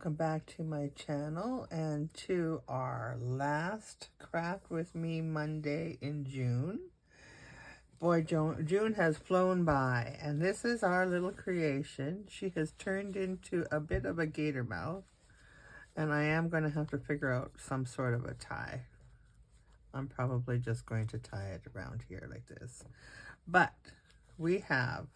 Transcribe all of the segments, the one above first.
welcome back to my channel and to our last Craft With Me Monday in June. Boy, June has flown by, and this is our little creation. She has turned into a bit of a gator mouth, and I am going to have to figure out some sort of a tie. I'm probably just going to tie it around here like this. But we have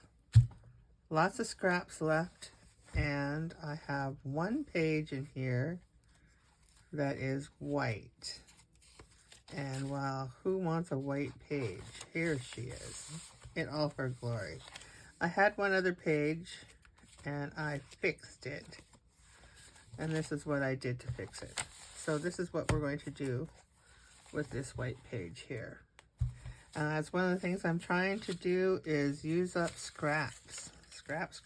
lots of scraps left, and I have one page in here that is white. And well, who wants a white page? Here she is in all her glory. I had one other page and I fixed it. And this is what I did to fix it. So this is what we're going to do with this white page here. That's one of the things I'm trying to do, is use up scraps. Scraps.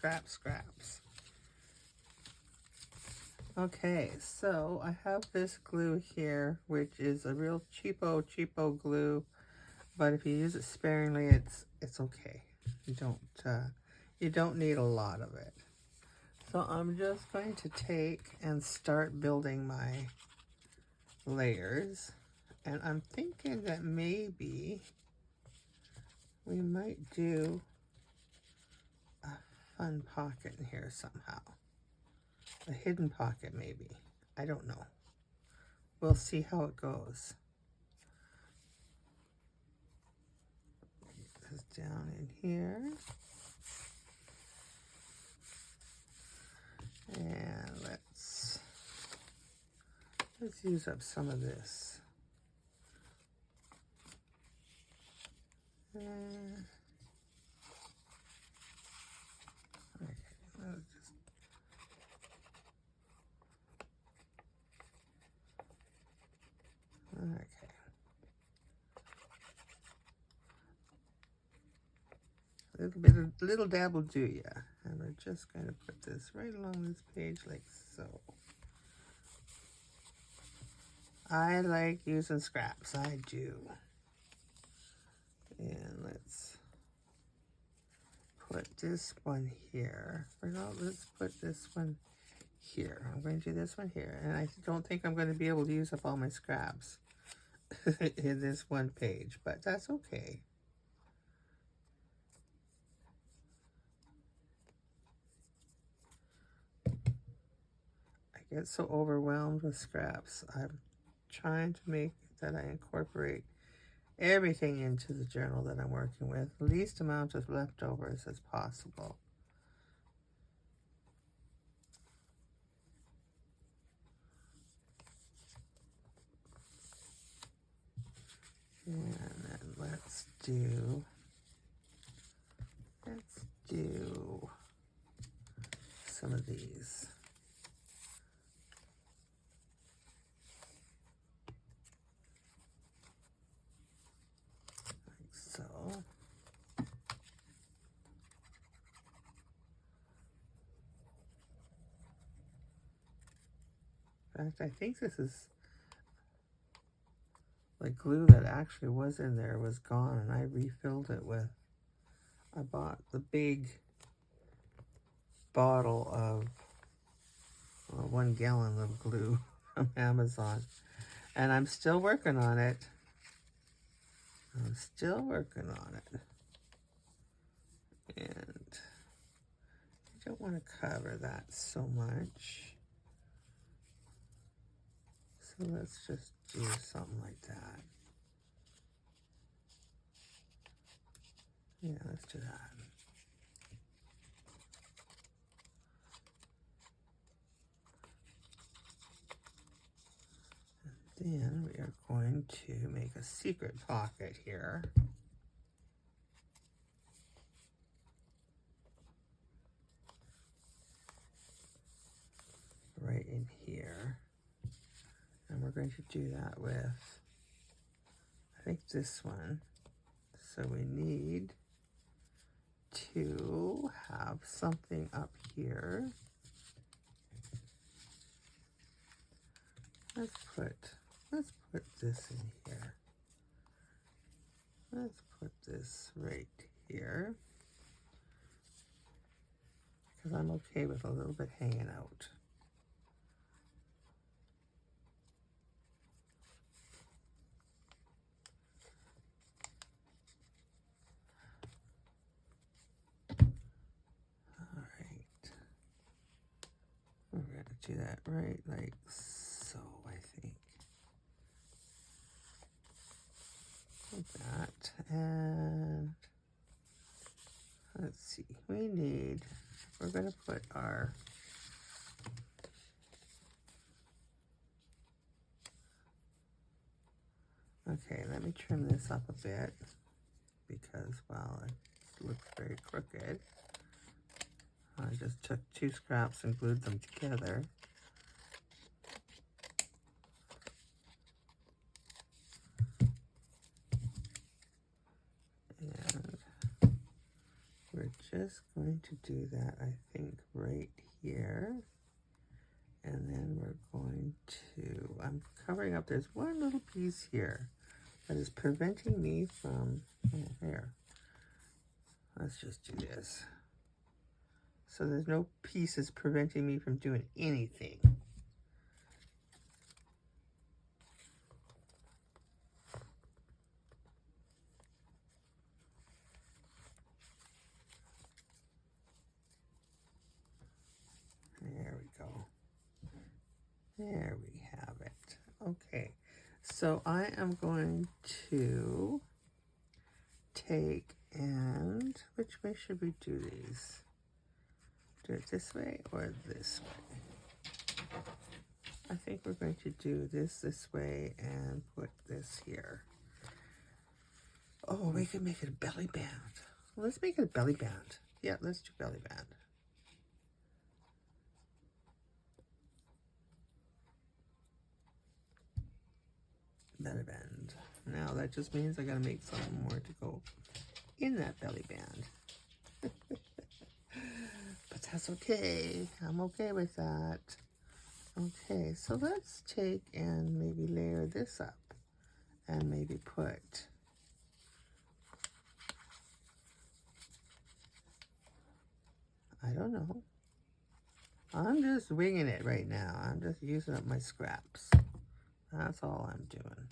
Okay, so I have this glue here, which is a real cheapo glue, but if you use it sparingly, it's okay. You don't need a lot of it. So I'm just going to take and start building my layers, and I'm thinking that maybe we might do a fun pocket in here somehow. A hidden pocket, maybe. I don't know. We'll see how it goes. Get this down in here. And let's use up some of this. Okay, let's just okay. Little dab will do ya. And we're just going to put this right along this page like so. I like using scraps, I do. And let's put this one here. Or no, let's put this one here. I'm going to do this one here. And I don't think I'm going to be able to use up all my scraps in this one page, but that's okay. I get so overwhelmed with scraps. I'm trying to make that I incorporate everything into the journal that I'm working with, least amount of leftovers as possible. And then let's do some of these. Like so. In fact, I think this is the glue that actually was in there was gone, and I refilled it with, I bought the big bottle of 1 gallon of glue from Amazon, and I'm still working on it. And I don't want to cover that so much. So let's just do something like that. Yeah, let's do that. And then we are going to make a secret pocket here. Right in here. And we're going to do that with, I think, this one. So we need to have something up here. Let's put this in here. Let's put this right here, because I'm okay with a little bit hanging out. do that right like so, I think. Like that. And let's see, we need, we're going to put our okay, let me trim this up a bit because, well, it looks very crooked. I just took 2 scraps and glued them together. And we're just going to do that, I think, right here. And then we're going to, I'm covering up, there's one little piece here that is preventing me from, oh, here. Let's just do this. So there's no pieces preventing me from doing anything. There we go. There we have it. Okay, so I am going to take and, which way should we do these? Do it this way or this way? I think we're going to do this way and put this here. Oh, we could make it a belly band. Let's make it a belly band. Yeah, let's do belly band. Belly band. Now that just means I gotta make some more to go in that belly band. But that's okay. I'm okay with that. Okay, so let's take and maybe layer this up and maybe put I don't know. I'm just winging it right now. I'm just using up my scraps. That's all I'm doing.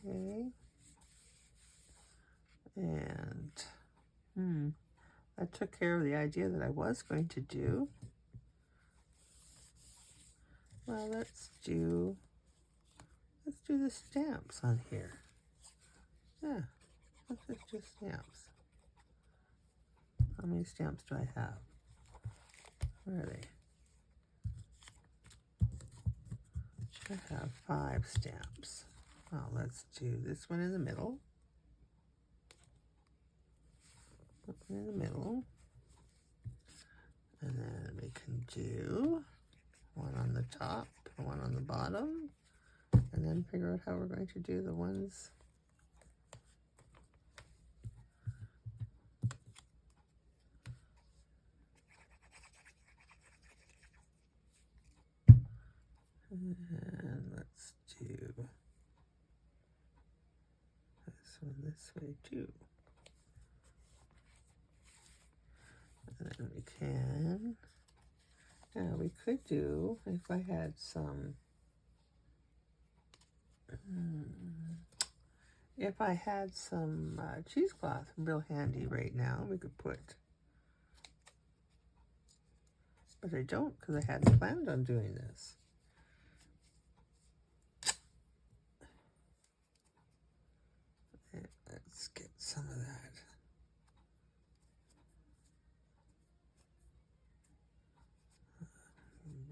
Okay. And I took care of the idea that I was going to do. Well, let's do the stamps on here. Yeah, let's just do stamps. How many stamps do I have? Where are they? I have 5 stamps. Well, let's do this one in the middle. Put one in the middle. And then we can do one on the top, one on the bottom, and then figure out how we're going to do the ones. And let's do this one this way too. And then we can, yeah, we could do, if I had some, if I had some cheesecloth real handy right now, we could put, but I don't because I hadn't planned on doing this. And let's get some of that.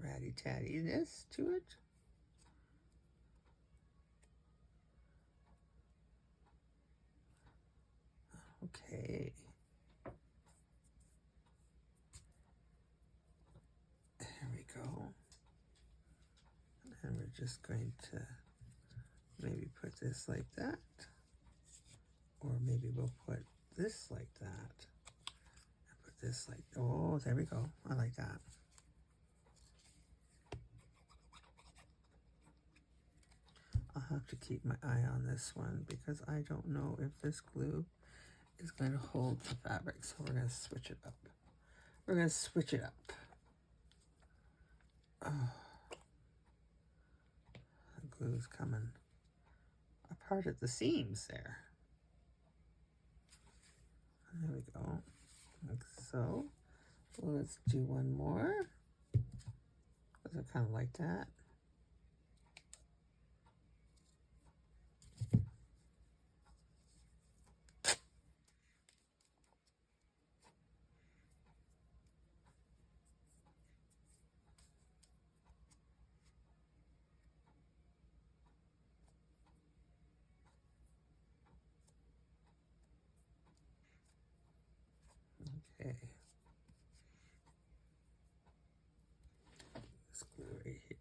Ratty-tattiness to it. Okay. There we go. And we're just going to maybe put this like that. Or maybe we'll put this like that. And put this like, oh, there we go. I like that. I'll have to keep my eye on this one because I don't know if this glue is going to hold the fabric. So we're going to switch it up. We're going to switch it up. Oh, the glue's coming apart at the seams there. There we go, like so. Well, let's do one more, because I kind of like that. Okay. Let's glue right here.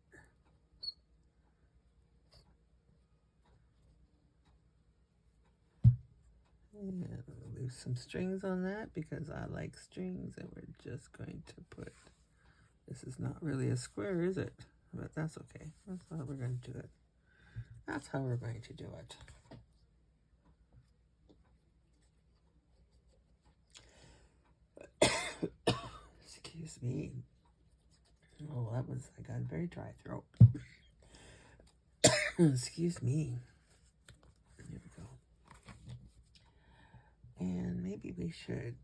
And we'll leave some strings on that because I like strings, and we're just going to put, this is not really a square, is it? But that's okay. That's how we're going to do it. That's how we're going to do it. Excuse me. Oh, I got a very dry throat. Excuse me. There we go. And maybe we should,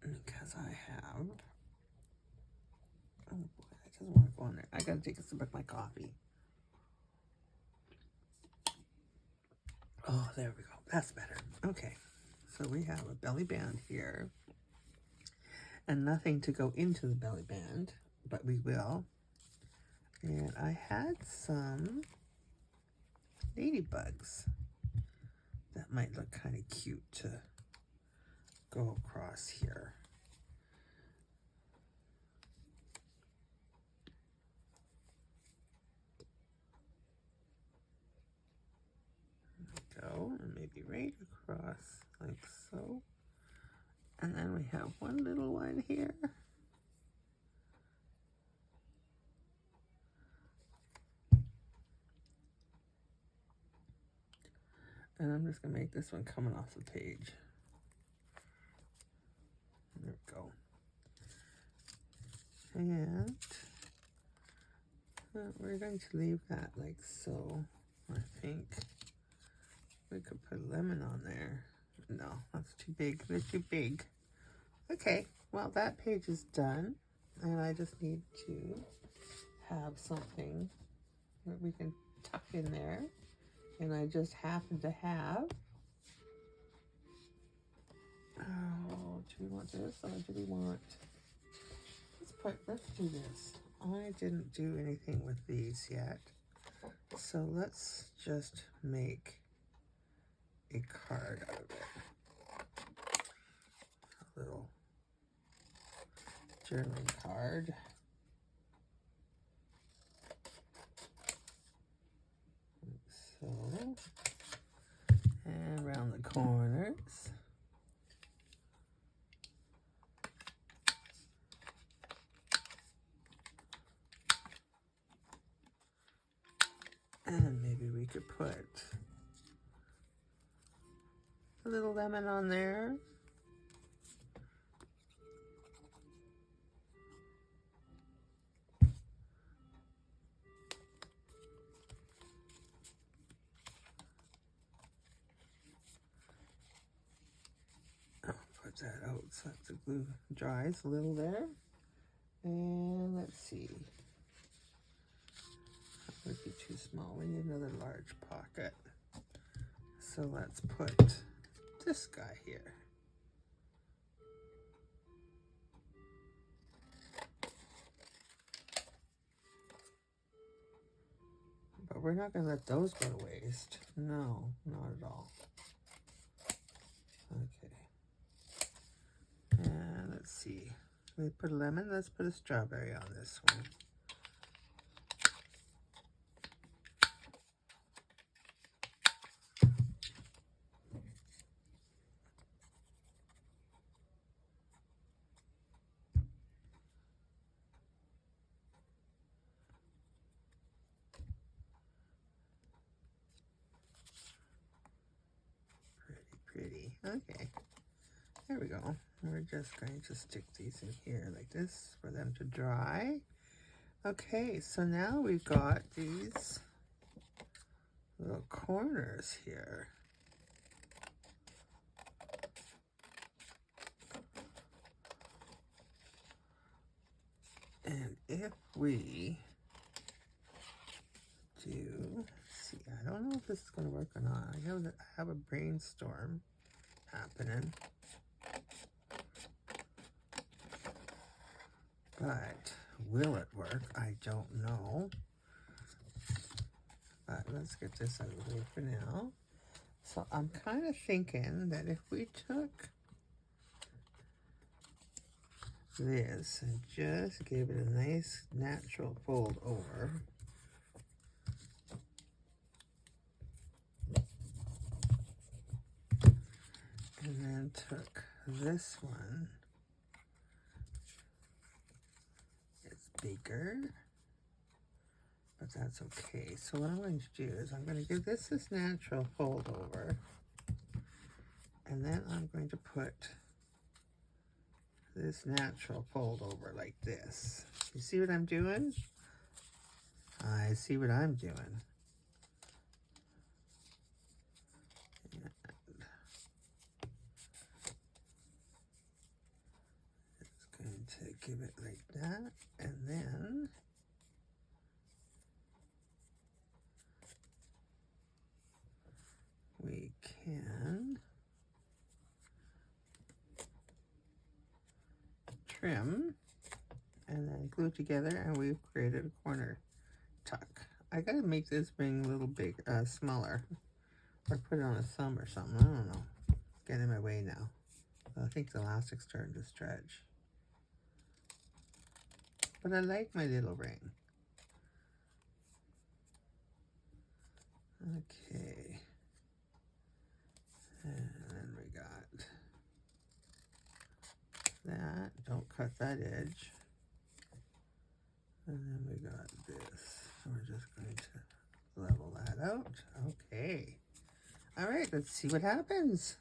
because I have, oh boy, that doesn't want to go on there. I gotta take a sip of my coffee. Oh, there we go. That's better. Okay. So we have a belly band here. And nothing to go into the belly band, but we will. And I had some ladybugs that might look kind of cute to go across here. There we go, and maybe right across like so. And then we have one little one here. And I'm just going to make this one coming off the page. There we go. And we're going to leave that like so. I think we could put a lemon on there. No, that's too big. They're too big. Okay, well, that page is done. And I just need to have something that we can tuck in there. And I just happen to have, oh, do we want this or do we want, let's do this. I didn't do anything with these yet. So let's just make a card out of it. A little journaling card. So, and around the corners. And maybe we could put a little lemon on there. I'll put that out so that the glue dries a little there. And let's see. That would be too small. We need another large pocket. So let's put this guy here. But we're not going to let those go to waste. No, not at all. Okay. And let's see. We put a lemon. Let's put a strawberry on this one. Pretty. Okay. There we go. We're just going to stick these in here like this for them to dry. Okay, so now we've got these little corners here. we do, see, I don't know if this is going to work or not. I have a brainstorm happening. But will it work? I don't know. But let's get this out of the way for now. So I'm kind of thinking that if we took this and just gave it a nice natural fold over, and then took this one, it's bigger, but that's okay. So what I'm going to do is I'm going to give this natural fold over, and then I'm going to put this natural fold over like this. You see what I'm doing? I see what I'm doing. And it's going to give it like that, and then we can trim and then glue together, and we've created a corner tuck. I gotta make this ring a little big, smaller, or put it on a thumb or something. I don't know. It's getting in my way now. I think the elastic's starting to stretch. But I like my little ring. Okay. And then we got that. Don't cut that edge. And then we got this. We're just going to level that out. Okay. All right, let's see what happens.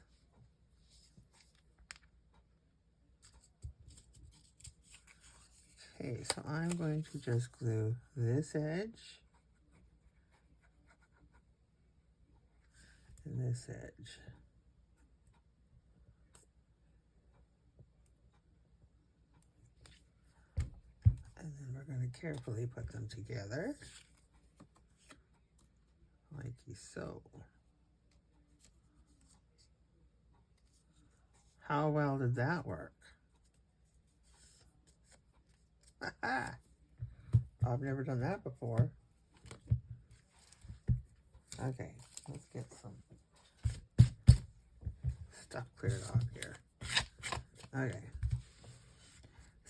Okay, so I'm going to just glue this edge and this edge. And then we're going to carefully put them together, like so. How well did that work? I've never done that before. Okay, let's get some stuff cleared off here. Okay.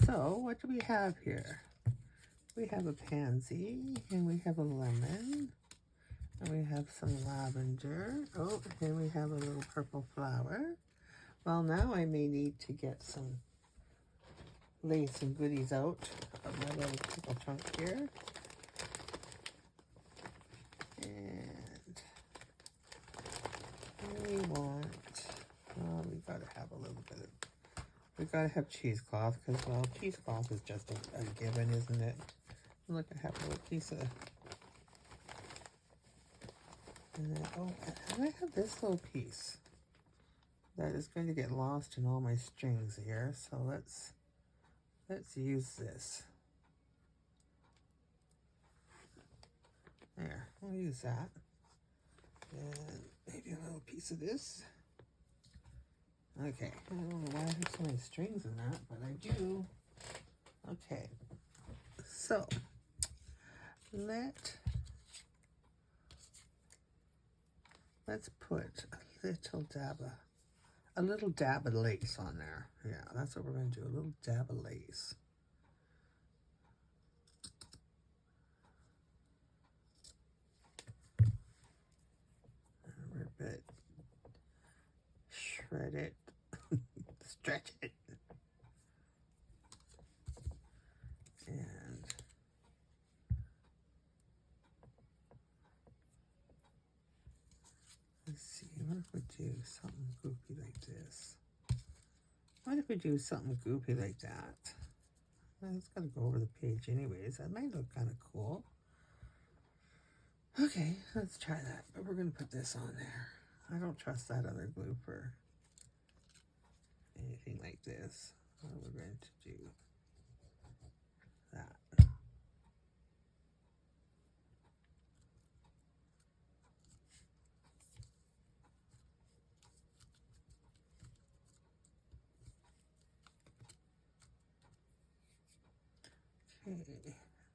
So, what do we have here? We have a pansy, and we have a lemon, and we have some lavender. Oh, and we have a little purple flower. Well, now I may need to get some lace and goodies out of my little pickle chunk here. And we want, well, we gotta have a little bit of, we gotta have cheesecloth, because, well, cheesecloth is just a given, isn't it? Look, I have a little piece of, and then, oh, and I have this little piece that is going to get lost in all my strings here, so let's use this. There, we'll use that. And maybe a little piece of this. Okay, I don't know why I have so many strings in that, but I do. Okay, so let's put a little dab of lace on there. Yeah, that's what we're going to do, a little dab of lace. And rip it, shred it, stretch it. And let's see, what if we do something goofy like this? What if we do something goofy like that? Well, it's got to go over the page anyways. That might look kind of cool. Okay, let's try that. But we're going to put this on there. I don't trust that other glue for anything like this. So we're going to do that.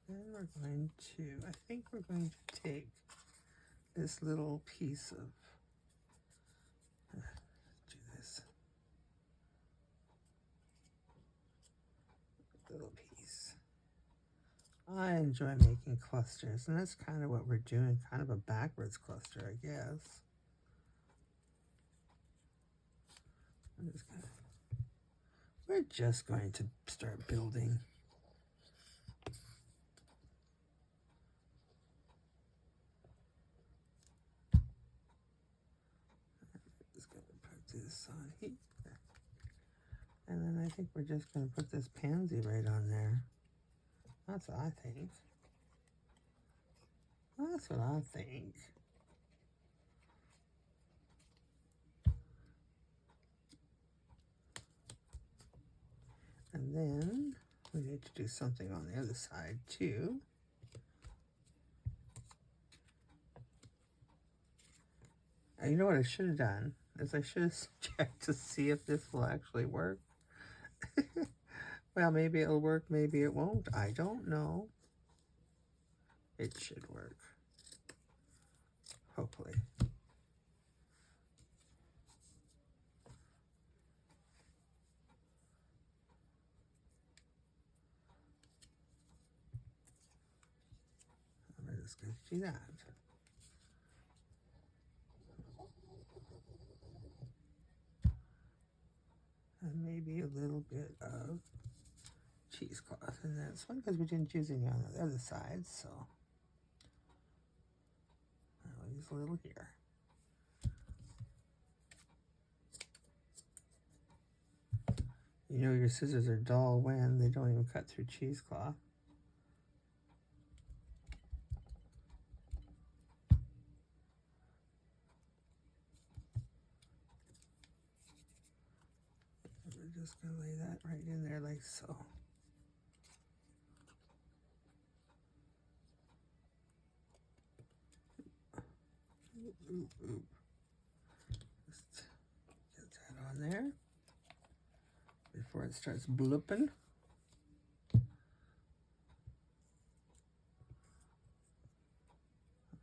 then we're going to, I think we're going to take this little piece of, do this little piece. I enjoy making clusters, and that's kind of what we're doing, kind of a backwards cluster, I guess. We're just going to start building. Just going to put this on here. And then I think we're just going to put this pansy right on there. That's what I think. That's what I think. And then we need to do something on the other side too. And you know what I should have done is I should have checked to see if this will actually work. Well, maybe it'll work, maybe it won't. I don't know. It should work. Hopefully. I'm just going to do that. And maybe a little bit of cheesecloth in this one because we didn't use any on the other side, so I'll use a little here. You know your scissors are dull when they don't even cut through cheesecloth. We're just going to lay that right in there like so. Just get that on there before it starts blooping.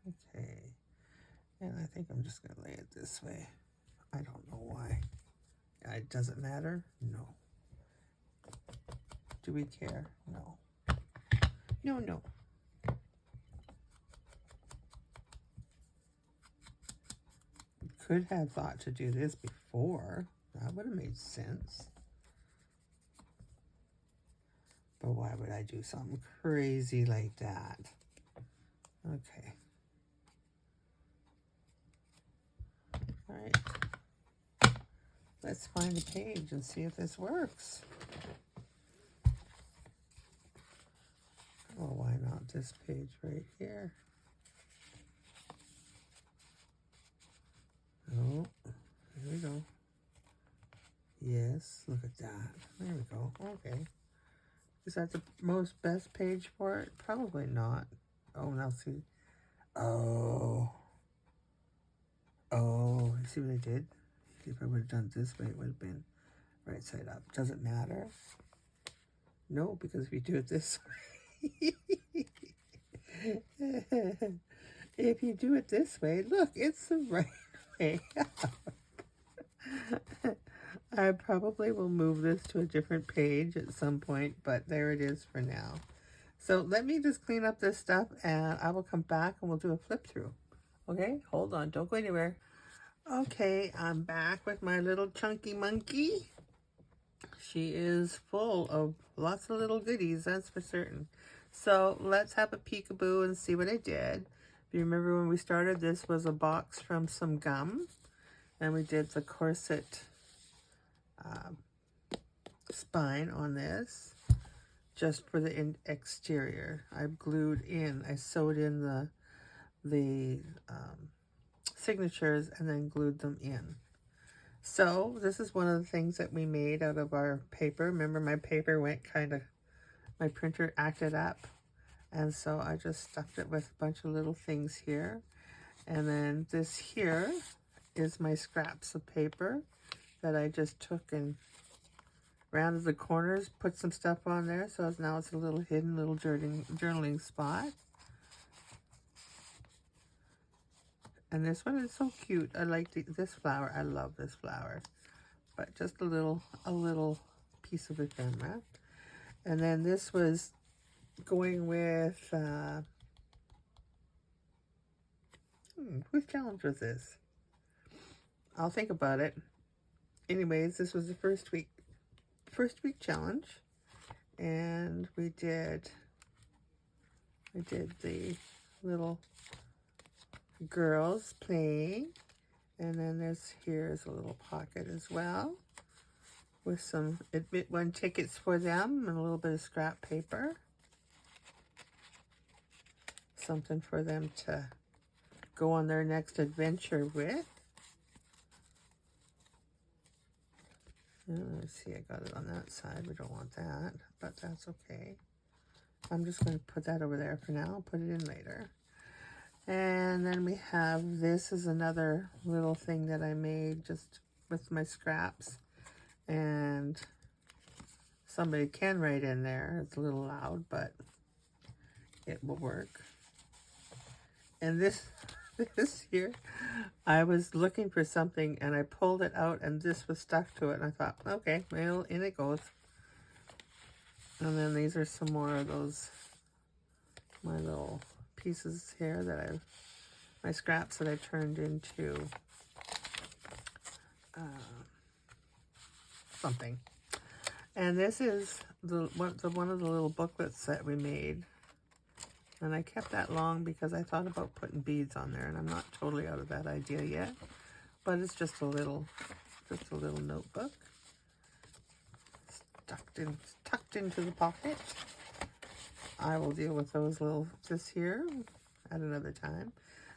Okay, and I think I'm just going to lay it this way. I don't know why. It doesn't matter? No. Do we care? No. No, no. Could have thought to do this before. That would have made sense. But why would I do something crazy like that? Okay. All right. Let's find a page and see if this works. Well, why not this page right here? Oh, there we go. Yes, look at that. There we go. Okay. Is that the most best page for it? Probably not. Oh, now see. Oh. Oh, you see what I did? If I would have done it this way, it would have been right side up. Does it matter? No, because if you do it this way. If you do it this way, look, it's the right way out. I probably will move this to a different page at some point, but there it is for now. So let me just clean up this stuff and I will come back and we'll do a flip through. Okay, hold on, don't go anywhere. Okay, I'm back with my little chunky monkey. She is full of lots of little goodies, that's for certain. So let's have a peekaboo and see what I did. If you remember when we started, this was a box from some gum. And we did the corset spine on this just for the exterior. I've glued in, I sewed in the signatures and then glued them in. So this is one of the things that we made out of our paper. Remember my paper went kind of, my printer acted up. And so I just stuffed it with a bunch of little things here. And then this here is my scraps of paper that I just took and rounded the corners, put some stuff on there, so now it's a little hidden little journaling spot. And this one is so cute. I like this flower. I love this flower. But just a little piece of ephemera. And then this was going with, whose challenge was this? I'll think about it. Anyways, this was the first week challenge. And we did the little girls playing, and then here's a little pocket as well with some Admit One tickets for them and a little bit of scrap paper, something for them to go on their next adventure with. Let's see, I got it on that side. We don't want that, but that's okay. I'm just going to put that over there for now. I'll put it in later. And then we have, this is another little thing that I made just with my scraps. And somebody can write in there. It's a little loud, but it will work. And this here, I was looking for something and I pulled it out and this was stuck to it. And I thought, okay, well, in it goes. And then these are some more of those, my little pieces here that my scraps that I turned into something. And this is one of the little booklets that we made. And I kept that long because I thought about putting beads on there, and I'm not totally out of that idea yet. But it's just a little notebook tucked into the pocket. I will deal with this here at another time.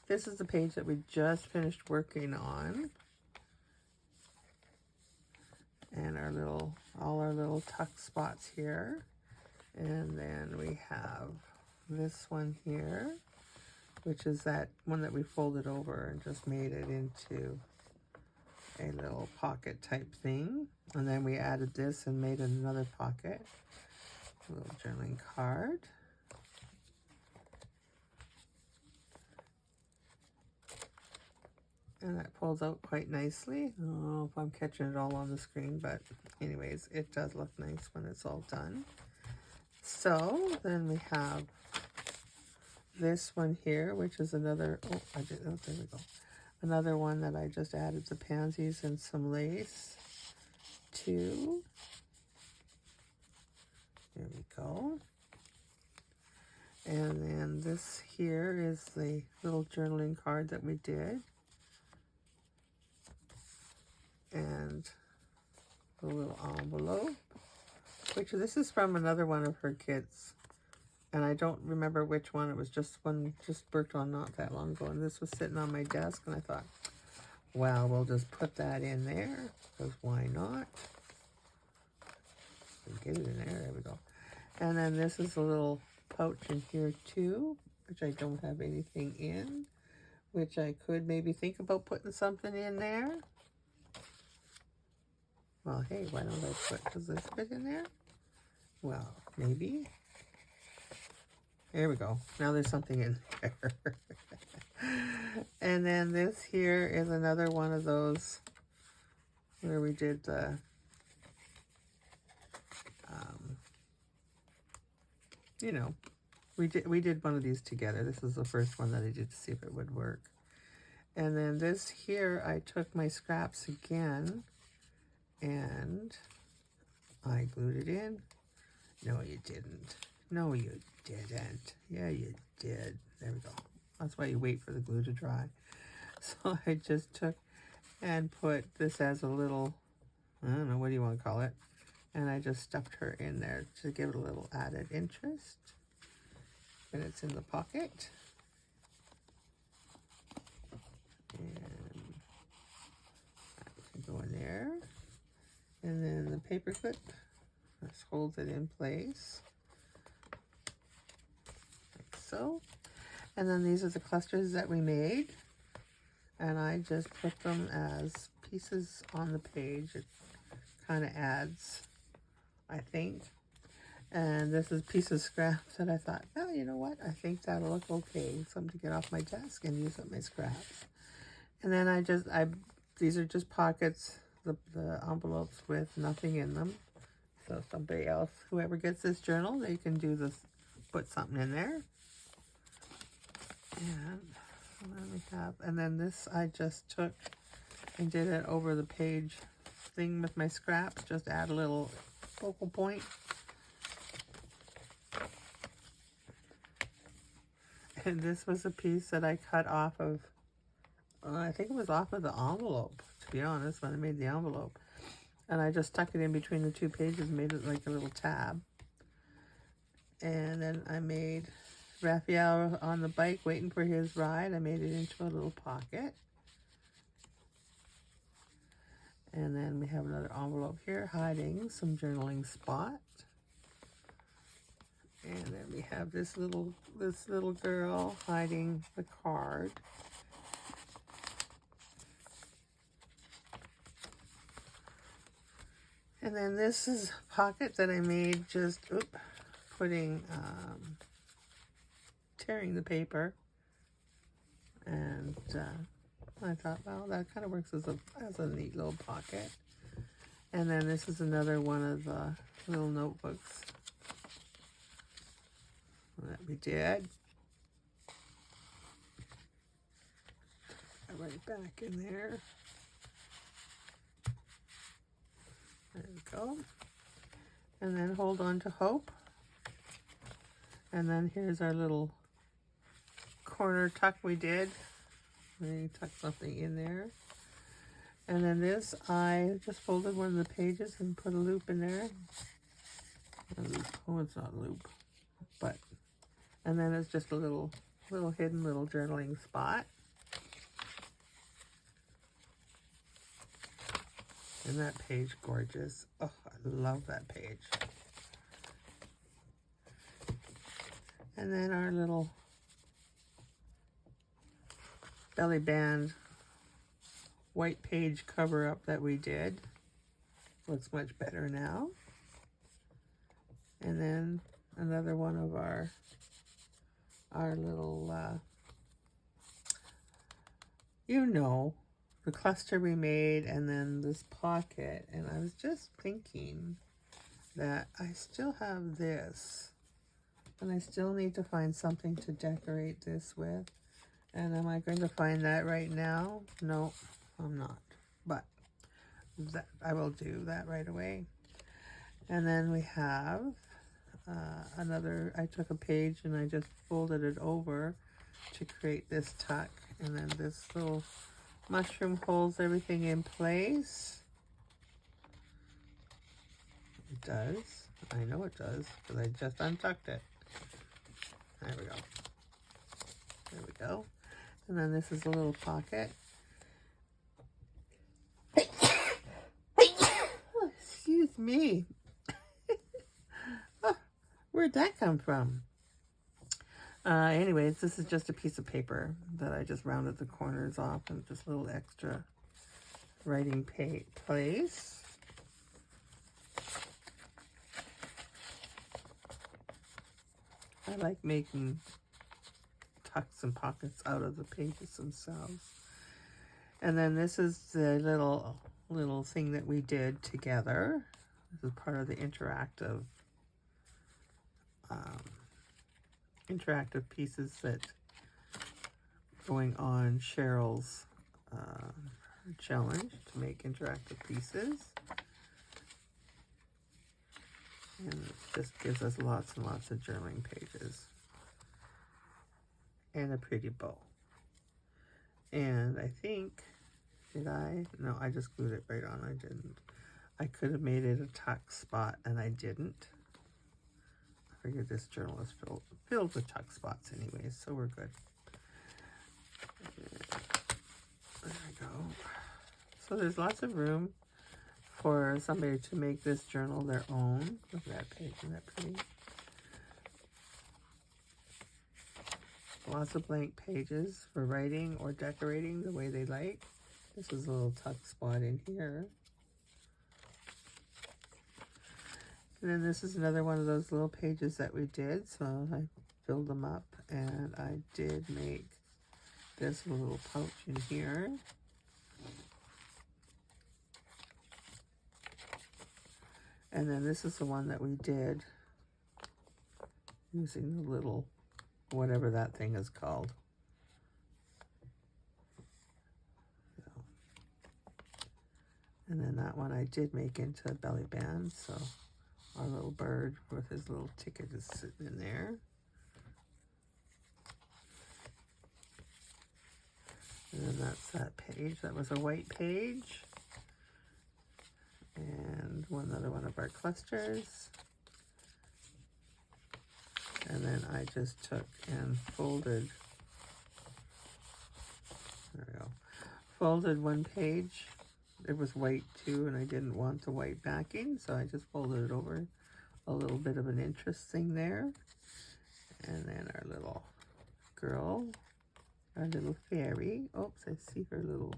This is the page that we just finished working on. And all our little tuck spots here. And then we have this one here, which is that one that we folded over and just made it into a little pocket type thing. And then we added this and made another pocket. A little journaling card. And that pulls out quite nicely. I don't know if I'm catching it all on the screen, but anyways, it does look nice when it's all done. So then we have this one here, which is another, there we go. Another one that I just added the pansies and some lace to. There we go. And then this here is the little journaling card that we did. And a little envelope, which this is from another one of her kids. And I don't remember which one. It was just one just worked on not that long ago. And this was sitting on my desk. And I thought, well, we'll just put that in there. Because why not? Get it in there. There we go. And then this is a little pouch in here too, which I don't have anything in. Which I could maybe think about putting something in there. Well, hey, why don't I does this fit in there? Well, maybe. There we go. Now there's something in there. And then this here is another one of those where we did the, we did one of these together. This is the first one that I did to see if it would work. And then this here, I took my scraps again and I glued it in. No, you didn't. No, you didn't. Yeah, you did. There we go. That's why you wait for the glue to dry. So I just took and put this as a little, I don't know, what do you want to call it? And I just stuffed her in there to give it a little added interest. And it's in the pocket. And that can go in there. And then the paper clip just holds it in place. Like so. And then these are the clusters that we made. And I just put them as pieces on the page. It kind of adds I think. And this is a piece of scraps that I thought, oh, you know what? I think that'll look okay. Something to get off my desk and use up my scraps. And then these are just pockets, the envelopes with nothing in them. So somebody else, whoever gets this journal, they can do this, put something in there. And then we have, and then this I just took and did it over the page thing with my scraps, just add a little focal point. And this was a piece that I cut off of, I think it was off of the envelope, to be honest, when I made the envelope. And I just stuck it in between the two pages and made it like a little tab. And then I made Raphael on the bike waiting for his ride. I made it into a little pocket. And then we have another envelope here hiding some journaling spot. And then we have this little girl hiding the card. And then this is a pocket that I made just putting tearing the paper. And I thought, well, that kind of works as a neat little pocket. And then this is another one of the little notebooks that we did. Right back in there. There we go. And then hold on to hope. And then here's our little corner tuck we did. We tucked something in there. And then this, I just folded one of the pages and put a loop in there. A loop. Oh, it's not a loop. But, and then it's just a little hidden little journaling spot. Isn't that page gorgeous? Oh, I love that page. And then our little belly band white page cover up that we did. Looks much better now. And then another one of our little, the cluster we made, and then this pocket. And I was just thinking that I still have this, and I still need to find something to decorate this with. And am I going to find that right now? No, I'm not. But that I will do that right away. And then we have I took a page and I just folded it over to create this tuck. And then this little mushroom holds everything in place. It does. I know it does, because I just untucked it. There we go. There we go. And then this is a little pocket. Oh, excuse me. Oh, where'd that come from? Anyways, this is just a piece of paper that I just rounded the corners off and just a little extra writing place. I like making tucks and pockets out of the pages themselves. And then this is the little thing that we did together. This is part of the interactive pieces that going on Cheryl's challenge to make interactive pieces. And it just gives us lots and lots of journaling pages. And a pretty bow. And I think, no, I just glued it right on. I didn't. I could have made it a tuck spot, and I didn't. I figured this journal is filled with tuck spots anyways, so we're good. There we go. So there's lots of room for somebody to make this journal their own. Look at that page, isn't that pretty? Lots of blank pages for writing or decorating the way they like. This is a little tuck spot in here. And then this is another one of those little pages that we did. So I filled them up, and I did make this little pouch in here. And then this is the one that we did using the little, whatever that thing is called. And then that one I did make into a belly band. So our little bird with his little ticket is sitting in there. And then that's that page. That was a white page. And another one of our clusters. And then I just took and folded, there we go, folded one page. It was white too, and I didn't want the white backing, so I just folded it over. A little bit of an interesting there. And then our little girl, our little fairy. Oops, I see her little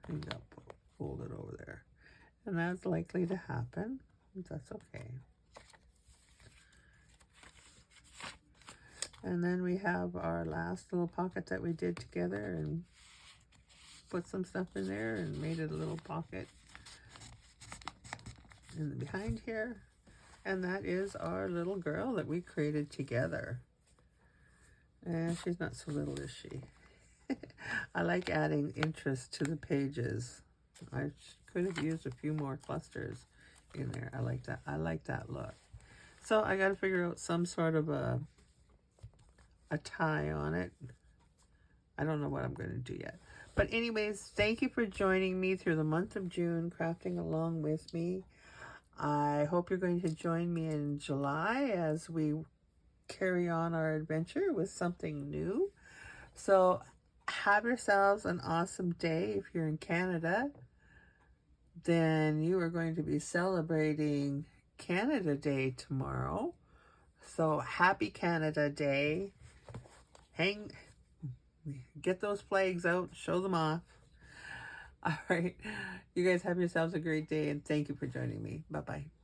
thing got folded over there. And that's likely to happen, but that's okay. And then we have our last little pocket that we did together and put some stuff in there and made it a little pocket in the behind here. And that is our little girl that we created together. And she's not so little, is she? I like adding interest to the pages. I could have used a few more clusters in there. I like that. I like that look. So I got to figure out some sort of a tie on it. I don't know what I'm going to do yet. But anyways, thank you for joining me through the month of June, crafting along with me. I hope you're going to join me in July as we carry on our adventure with something new. So have yourselves an awesome day. If you're in Canada, then you are going to be celebrating Canada Day tomorrow. So happy Canada Day. Get those flags out, show them off. All right. You guys have yourselves a great day, and thank you for joining me. Bye-bye.